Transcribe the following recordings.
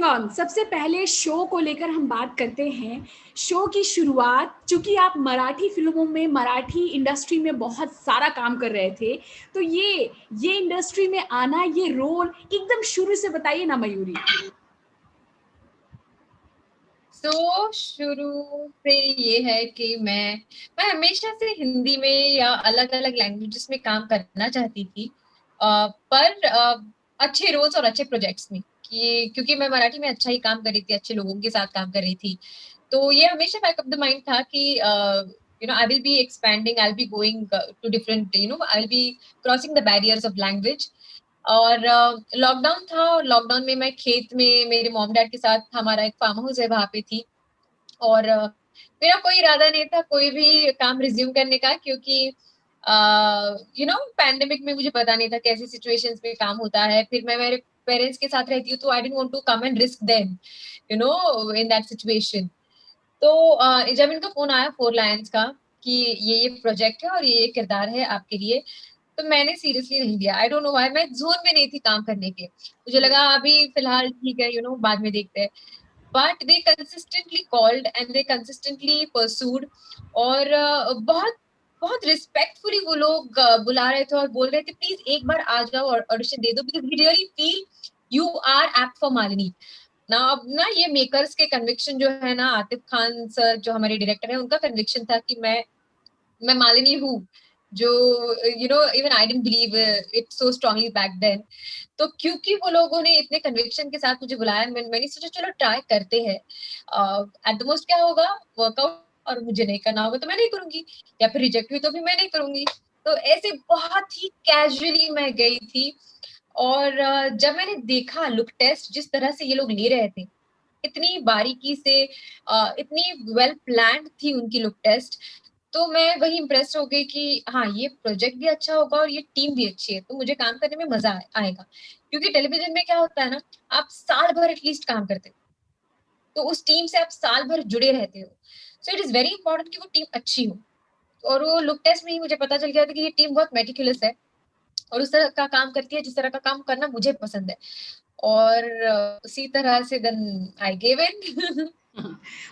Moving on, सबसे पहले show को लेकर हम बात करते हैं। शो की शुरुआत, चूंकि आप मराठी फिल्मों में, मराठी इंडस्ट्री में बहुत सारा काम कर रहे थे, तो ये इंडस्ट्री में आना, ये रोल एकदम शुरू से बताइए ना मयूरी। शुरू से ये है कि मैं हमेशा से हिंदी में या अलग अलग लैंग्वेजेस में काम करना चाहती थी। पर अच्छे रोल्स और अच्छे प्रोजेक्ट्स में, कि क्योंकि मैं मराठी में अच्छा ही काम कर रही थी, अच्छे लोगों के साथ काम कर रही थी। तो ये हमेशा बैक ऑफ द माइंड था कि I will be expanding, I will be going to different, I will be crossing the barriers of language. और लॉकडाउन था, और लॉकडाउन में मैं खेत में मेरे मॉम डैड के साथ, हमारा एक फार्म हाउस है, वहां पे थी। और मेरा कोई इरादा नहीं था कोई भी काम रिज्यूम करने का, क्योंकि पैंडेमिक में मुझे पता नहीं था कैसी सिचुएशंस में काम होता है। फिर मैं मेरे पेरेंट्स के साथ रहती हूँ, तो I don't want to come and risk them, in that situation. तो जब इनका फोन आया फोर लायंस का कि ये प्रोजेक्ट है और ये किरदार है आपके लिए, तो मैंने सीरियसली नहीं लिया। आई डोंट नो व्हाई, मैं जोन में नहीं थी काम करने के। मुझे लगा अभी फिलहाल ठीक है, बाद में देखते हैं। But they consistently called and they consistently pursued. और बहुत बहुत रिस्पेक्टफुली वो लोग बुला रहे थे और बोल रहे थे प्लीज एक बार आ जाओ और ऑडिशन दे दो, because we really feel you are apt for Malini. ना अब ना ये मेकर्स के कन्विक्शन जो है ना, आतिफ खान सर जो हमारे डायरेक्टर है, उनका कन्विक्शन था कि मैं मालिनी हूँ। जो even I didn't believe it so strongly back then. तो क्योंकि वो लोगों ने इतने कन्विक्शन के साथ मुझे बुलाया, मैंने सोचा चलो ट्राई करते हैं। एट द मोस्ट क्या होगा, वर्कआउट, और मुझे नहीं करना होगा तो मैं नहीं करूंगी, या फिर रिजेक्ट हुई तो भी मैं नहीं करूंगी। तो ऐसे बहुत ही कैजुअली मैं गई थी। और जब मैंने देखा लुक टेस्ट जिस तरह से ये लोग ले रहे थे, इतनी बारीकी से, इतनी वेल प्लान्ड थी उनकी लुक टेस्ट, तो मैं वही इम्प्रेस हो गई कि हाँ, ये प्रोजेक्ट भी अच्छा होगा और ये टीम भी अच्छी है, तो मुझे काम करने में मजा आएगा। क्योंकि टेलीविजन में क्या होता है ना, आप साल भर एटलीस्ट काम करते हो, तो उस टीम से आप साल भर जुड़े रहते हो। So it is very important कि वो टीम अच्छी हो। और वो लुक टेस्ट में ही मुझे पता चल गया था कि ये टीम बहुत मेटिकुलस है और उस तरह का काम करती है जिस तरह का काम करना मुझे पसंद है। और उसी तरह से then I give in.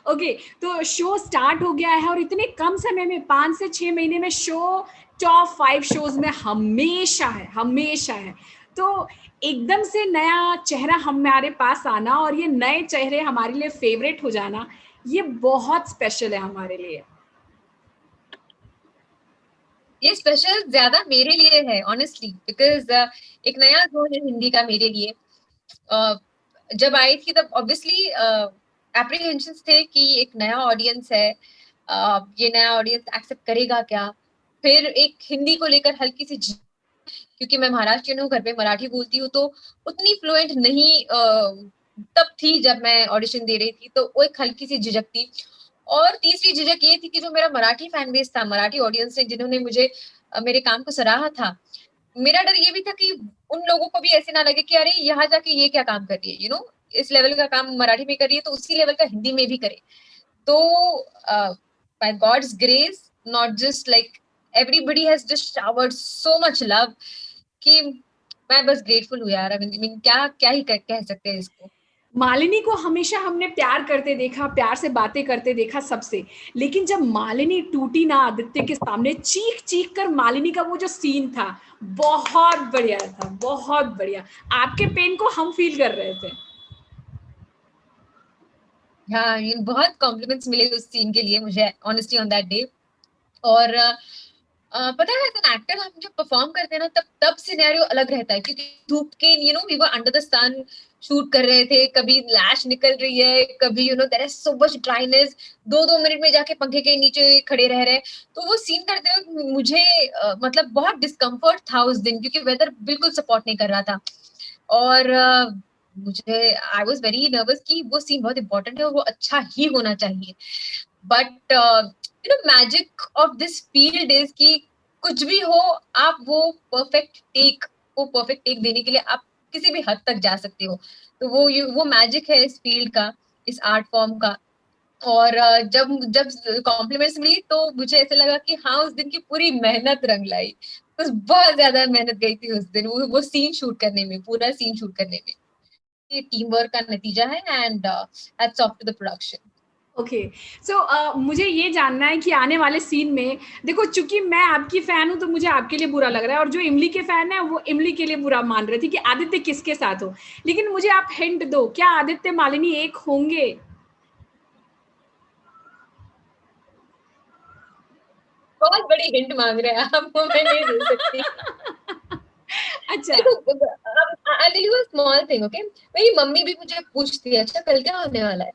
Okay, तो शो स्टार्ट हो गया है और इतने कम समय में, 5 से 6 महीने में शो टॉप 5 शोज में हमेशा है, हमेशा है। तो एकदम से नया चेहरा हमारे पास आना और ये नए चेहरे हमारे लिए फेवरेट हो जाना, ये बहुत स्पेशल है हमारे लिए। ये स्पेशल ज्यादा मेरे लिए है ऑनेस्टली, बिकॉज एक नया जोन है हिंदी का मेरे लिए। अ, जब आई थी तब ऑब्वियसली एप्रीहेंशन थे कि एक नया ऑडियंस है, ये नया ऑडियंस एक्सेप्ट करेगा क्या। फिर एक हिंदी को लेकर हल्की सी क्योंकि मैं महाराष्ट्रियन हूँ, घर पे मराठी बोलती हूँ, तो उतनी फ्लुएंट नहीं तब थी जब मैं ऑडिशन दे रही थी, तो वो एक हल्की सी झिझक थी। और तीसरी झिझक ये थी कि जो मेरा मराठी फैन बेस था, मराठी ऑडियंस ने जिन्होंने मुझे मेरे काम को सराहा था, मेरा डर ये भी था कि उन लोगों को भी ऐसे ना लगे कि अरे यहाँ जाके ये क्या काम कर रही है, इस लेवल का काम मराठी में कर रही है तो उसी लेवल का हिंदी में भी करे। तो by God's grace, not just like everybody has just showered so much love, कि मैं बस ग्रेटफुल हूँ यार। आई मीन क्या क्या ही कह सकते हैं इसको। मालिनी को हमेशा हमने प्यार करते देखा, प्यार से बातें करते देखा सबसे, लेकिन जब मालिनी टूटी ना आदित्य के सामने, चीख चीख कर मालिनी का वो जो सीन था, बहुत बढ़िया था, बहुत बढ़िया। आपके पेन को हम फील कर रहे थे। हाँ, बहुत कॉम्प्लीमेंट्स मिले उस सीन के लिए मुझे ऑनेस्टली ऑन दैट डे। और पता है, एज एन एक्टर हम जब परफॉर्म करते हैं ना, तब तब सिनेरियो अलग रहता है, क्योंकि धूप के we were under the sun, shoot कर रहे थे, कभी लैश निकल रही है, कभी there is so much dryness, 2-2 minute में जाके पंखे के नीचे खड़े रह रहे हैं। तो वो सीन करते हुए मुझे मतलब बहुत डिस्कम्फर्ट था उस दिन, क्योंकि वेदर बिल्कुल सपोर्ट नहीं कर रहा था। और मुझे आई वॉज वेरी नर्वस कि वो सीन बहुत इंपॉर्टेंट है और वो अच्छा ही होना चाहिए। But magic of this field is कि कुछ भी हो, आप वो परफेक्ट टेक देने के लिए आप किसी भी हद तक जा सकते हो। तो वो मैजिक है इस फील्ड का, इस आर्ट फॉर्म का। और जब जब कॉम्प्लीमेंट्स मिली तो मुझे ऐसे लगा कि हाँ, उस दिन की पूरी मेहनत रंग लाई। बस बहुत ज्यादा मेहनत गई थी उस दिन, वो सीन शूट करने में, पूरा सीन शूट करने में। टीम वर्क का नतीजा है, and hats off to the production. Okay, so मुझे ये जानना है कि आने वाले सीन में, देखो चूंकि मैं आपकी फैन हूं तो मुझे आपके लिए बुरा लग रहा है, और जो इमली के फैन है वो इमली के लिए बुरा मान रहे थे कि आदित्य किसके साथ हो, लेकिन मुझे आप हिंट दो, क्या आदित्य मालिनी एक होंगे? बहुत बड़ी हिंट मांग रहे हैं आप, वो मैं नहीं दे सकती। अच्छा, देखो, I tell you a small thing, okay. मेरी मम्मी भी मुझे पूछती है, अच्छा कल क्या होने वाला है,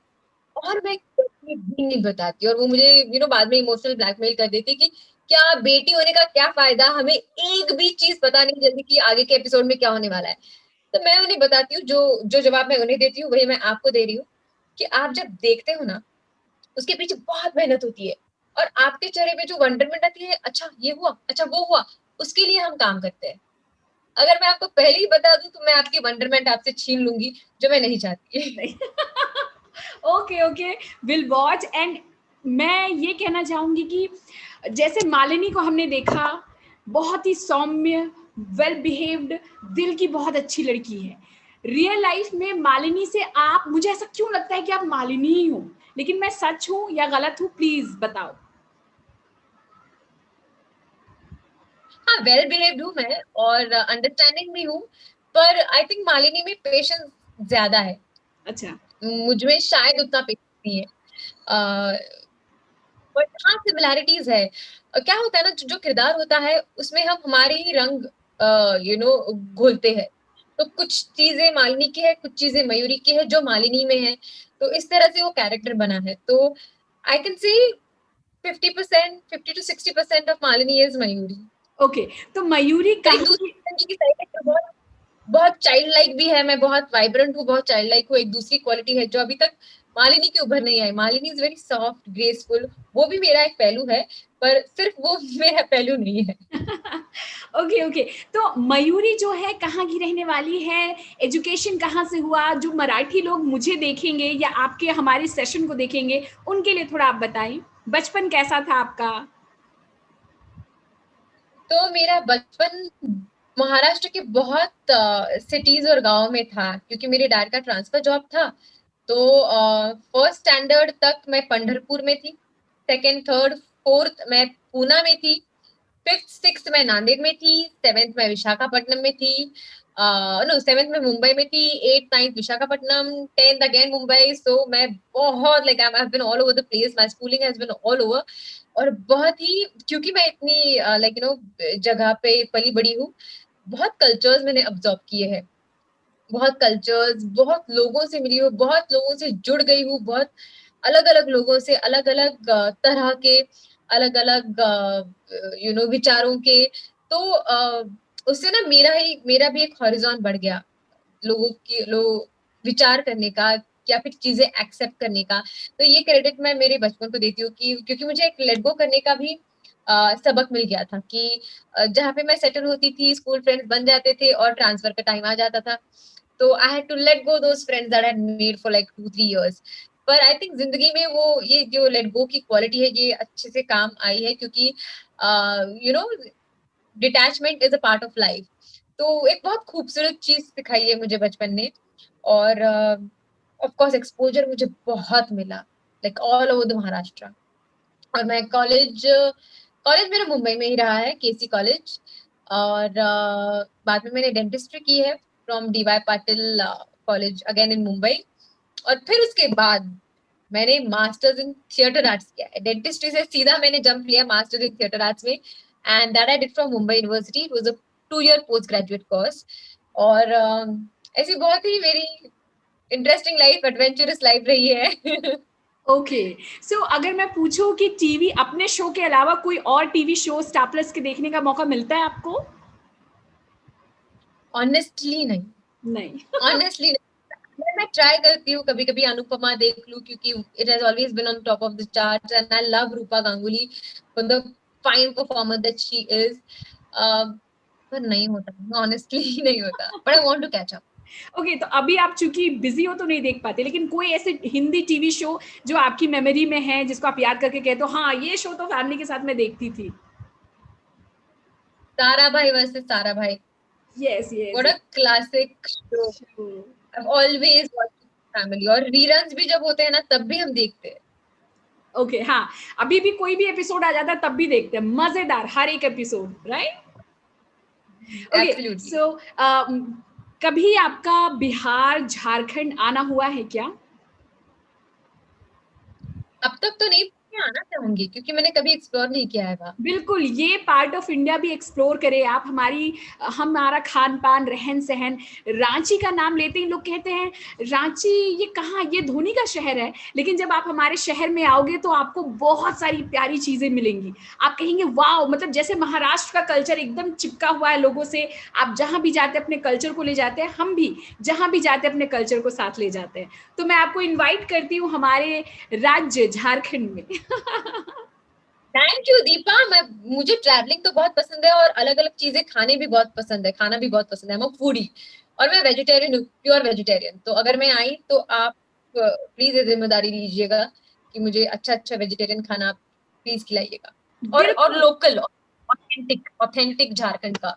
और मैं कभी भी नहीं बताती, और वो मुझे बाद में इमोशनल ब्लैकमेल कर देती कि क्या बेटी होने का क्या फायदा, हमें एक भी चीज पता नहीं जल्दी कि आगे के एपिसोड में क्या होने वाला है। तो मैं उन्हें बताती हूँ, जो जो जवाब मैं उन्हें देती हूँ वही मैं आपको दे रही हूँ, कि आप जब देखते हो ना, उसके पीछे बहुत मेहनत होती है, और आपके चेहरे पे जो वंडरमेंट आती है, अच्छा ये हुआ, अच्छा वो हुआ, उसके लिए हम काम करते हैं। अगर मैं आपको पहले ही बता दूं तो मैं आपकी वंडरमेंट आपसे छीन लूंगी, जो मैं नहीं चाहती। नहीं। Okay okay, will watch. And मैं ये कहना चाहूंगी कि जैसे मालिनी को हमने देखा, बहुत ही सौम्य, वेल बिहेव्ड, दिल की बहुत अच्छी लड़की है। रियल लाइफ में मालिनी से आप, मुझे ऐसा क्यों लगता है कि आप मालिनी ही हो, लेकिन मैं सच हूं या गलत हूं, प्लीज बताओ। हाँ, वेल बिहेव्ड हूँ मैं, और अंडरस्टैंडिंग भी हूँ, पर आई थिंक मालिनी में पेशेंस ज्यादा है, अच्छा, मुझ में शायद उतना पेशेंस नहीं है। बट हाँ, सिमिलैरिटीज है। क्या होता है ना, जो किरदार होता है उसमें हम हमारे ही रंग घोलते हैं। तो कुछ चीजें मालिनी की है, कुछ चीजें मयूरी की है जो मालिनी में है, तो इस तरह से वो कैरेक्टर बना है। तो I can say 50%, 50 to 60% of Malini is Mayuri. Okay, तो मयूरी पर एक कहाँ की? दूसरी की साइड है, बहुत बहुत चाइल्ड लाइक भी है, मैं बहुत वाइब्रेंट हूँ, बहुत चाइल्ड लाइक हूँ। एक दूसरी क्वालिटी है जो अभी तक मालिनी के उभर नहीं आई। Malini is very soft, graceful, वो भी मेरा एक पहलू है, पर सिर्फ वो मेरा पहलू नहीं है। ओके ओके, तो मयूरी जो है कहाँ की रहने वाली है, एजुकेशन कहाँ से हुआ, जो मराठी लोग मुझे देखेंगे या आपके हमारे सेशन को देखेंगे उनके लिए थोड़ा आप बताएं, बचपन कैसा था आपका? तो मेरा बचपन महाराष्ट्र के बहुत सिटीज और गांव में था, क्योंकि मेरे डैड का ट्रांसफर जॉब था। तो फर्स्ट स्टैंडर्ड तक मैं पंढरपुर में थी, सेकंड, थर्ड, फोर्थ मैं पूना में थी, फिफ्थ सिक्स में नांदेड़ में थी, सेवेंथ में विशाखापट्टनम में थी, नो सेवेंथ में मुंबई में थी, eighth ninth Visakhapatnam, tenth again Mumbai. So मैं बहुत like I have been all over the place, my schooling has been all over. और बहुत ही, क्योंकि मैं इतनी लाइक जगह पे पली बड़ी हूँ, बहुत कल्चर्स मैंने ऑब्जर्व किए हैं, बहुत कल्चर्स, बहुत लोगों से मिली हूँ, बहुत लोगों से जुड़ गई हूँ, बहुत अलग अलग लोगों से, अलग अलग तरह के, अलग अलग विचारों के। तो उससे ना मेरा भी एक हॉरिजॉन बढ़ गया, लोग विचार करने का, या फिर चीजें एक्सेप्ट करने का। तो ये क्रेडिट मैं मेरे बचपन को देती हूँ, कि क्योंकि मुझे एक लेट गो करने का भी सबक मिल गया था, कि जहाँ पे मैं सेटल होती थी, स्कूल फ्रेंड्स बन जाते थे और ट्रांसफर का टाइम आ जाता था, तो I had to let go those friends that I had made for like 2-3 years। पर आई थिंक जिंदगी में वो ये जो लेट गो की क्वालिटी है, ये अच्छे से काम आई है, क्योंकि you know detachment is a part of life. तो एक बहुत खूबसूरत चीज सिखाई है मुझे बचपन ने। और ऑफ कोर्स एक्सपोजर मुझे बहुत मिला, like all over the Maharashtra. और मैं कॉलेज कॉलेज मेरा मुंबई में ही रहा है, केसी कॉलेज। और बाद में मैंने डेंटिस्ट्री की है from DY Patil college, again in Mumbai. और फिर उसके बाद मैंने मास्टर्स इन थिएटर आर्ट्स किया है। डेंटिस्ट्री से सीधा मैंने जंप लिया मास्टर्स इन थिएटर आर्ट्स में, and that I did from Mumbai university. It was a 2 year post graduate course. और ऐसी बहुत ही मेरी इंटरेस्टिंग लाइफ, एडवेंचरस लाइफ रही है। ओके, सो अगर मैं पूछूं कि टीवी, अपने शो के अलावा कोई और टीवी शो स्टार प्लस के देखने का मौका मिलता है आपको? ऑनेस्टली नहीं, नहीं। ऑनेस्टली मैं ट्राई करती हूँ, कभी कभी अनुपमा देख लूं, क्योंकि it has always been on top of the charts, and I love Rupa Ganguly for the fine performer that she is. पर नहीं होता, ऑनेस्टली नहीं होता, but I want to catch up. Okay, तो अभी आप चूंकि बिजी हो तो नहीं देख पाते, लेकिन कोई ऐसे हिंदी टीवी शो जो आपकी मेमोरी में है, जिसको आप याद करके कहते हो हाँ ये शो तो फैमिली के साथ मैं देखती थी? सारा भाई वर्सेस सारा भाई, yes yes what a classic show. I've always watched family, और रीरन्स भी जब होते हैं ना तब भी हम देखते हैं। ओके हाँ, अभी भी कोई भी एपिसोड आ जाता है तब भी देखते हैं, मजेदार हर एक episode, right? Okay absolutely. So कभी आपका बिहार झारखंड आना हुआ है क्या? अब तक तो नहीं, मैं आना चाहूंगी क्योंकि मैंने कभी एक्सप्लोर नहीं किया है वहाँ। बिल्कुल, ये पार्ट ऑफ इंडिया भी एक्सप्लोर करें आप। हमारा खान-पान, रहन-सहन, रांची का नाम लेते ही लोग कहते हैं, रांची ये कहाँ? ये धोनी का शहर है। लेकिन जब आप हमारे शहर में आओगे तो आपको बहुत सारी प्यारी चीज़ें मिलेंगी। आप कहेंगे वाओ! मतलब जैसे महाराष्ट्र का कल्चर एकदम चिपका हुआ है लोगों से, आप जहाँ भी जाते हैं अपने कल्चर को ले जाते हैं, हम भी जहाँ भी जाते हैं अपने कल्चर को साथ ले जाते हैं। तो मैं आपको इनवाइट करती हूँ हमारे राज्य झारखंड में। Thank you Deepa. मुझे ट्रैवलिंग तो बहुत पसंद है और अलग अलग चीजें खाने भी बहुत पसंद है, खाना भी बहुत पसंद है। मैं फूडी और मैं वेजिटेरियन हूँ, प्योर वेजिटेरियन। तो अगर मैं आई तो आप प्लीज ये जिम्मेदारी लीजिएगा कि मुझे अच्छा अच्छा वेजिटेरियन खाना आप प्लीज खिलाइएगा, और बिल्कुल। लोकल, ऑथेंटिक ऑथेंटिक झारखंड का।